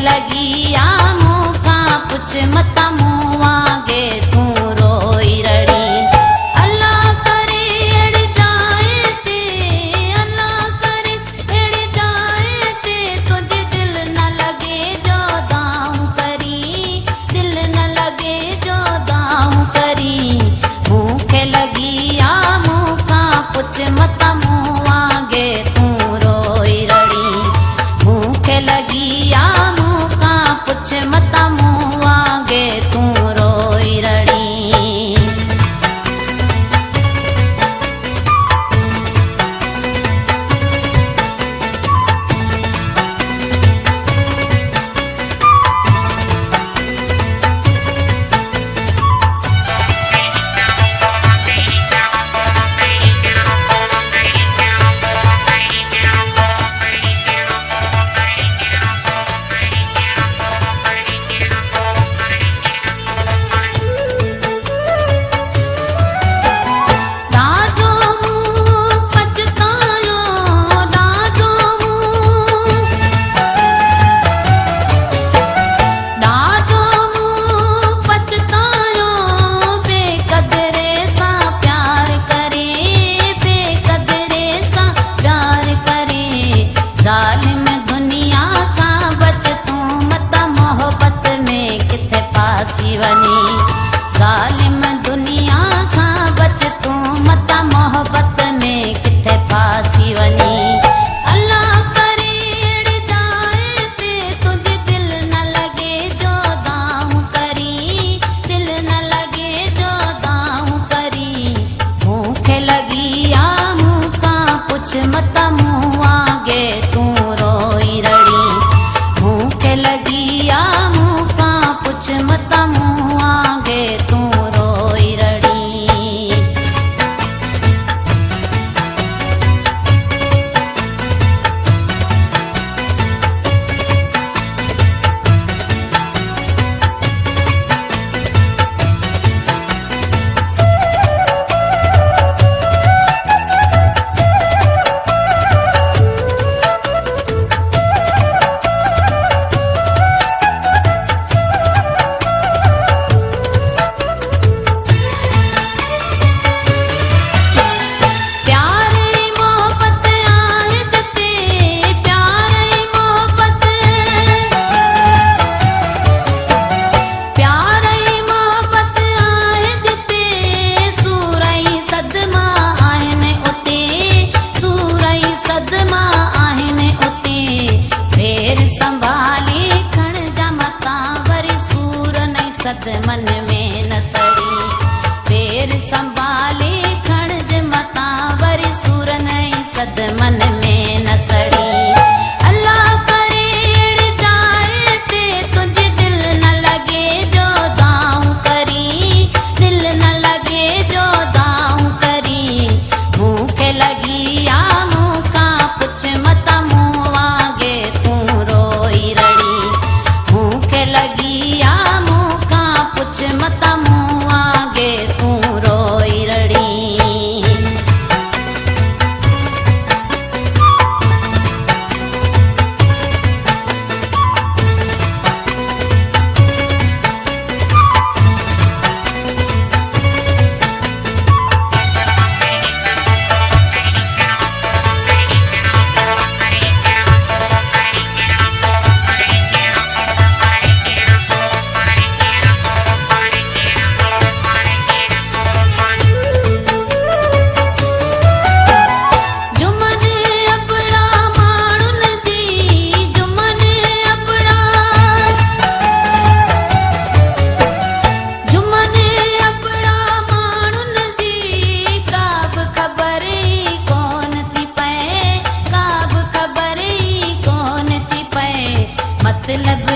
लगी आ मूंखा पुछ मता मुँह वांगे तू रोई रड़ी। अल्लाह करे अड़ जाए ते, अल्लाह करे अड़ जाए ते, तुझे दिल न लगे जो दाऊं करी, दिल न लगे जो दाऊं करी। भूखे लगी आ मूंखा पुछ मता मुँह वांगे तू रोई रड़ी। भूखे लगी आ मूंखा पुछ मता मुँह वांगे तू रोई रड़ी। जालिम दुनिया का बच तू मता मोहब्बत में किथे फासी वनी। जालिम दुनिया का बच तू मता मोहब्बत में किथे फासी वनी। अल्लाह करे अड़ जाए ते, तुझे दिल न लगे जो दाऊं करी, दिल न लगे जो दाऊं करी। भूखे लगी आ मूंखा पुछ मता मुँह वांगे तू रोई रड़ी। भूखे लगी आ मूंखा पुछ मता मुँह वांगे तू रोई रड़ी। सद मन में न सड़ी पेर संभाले खणज मता वरी सूर नहीं सद मन में न सड़ी। अल्लाह करे अड़ जाए ते, तुझे दिल न लगे जो दाऊं करी, दिल न लगे जो दाऊं करी। भूखे लगी आ मूंखा पुछ मता मुँह वांगे तू रोई रड़ी। भूखे लगी आ पुछ मता मुँह वांगे तू रोई रड़ी। मतलब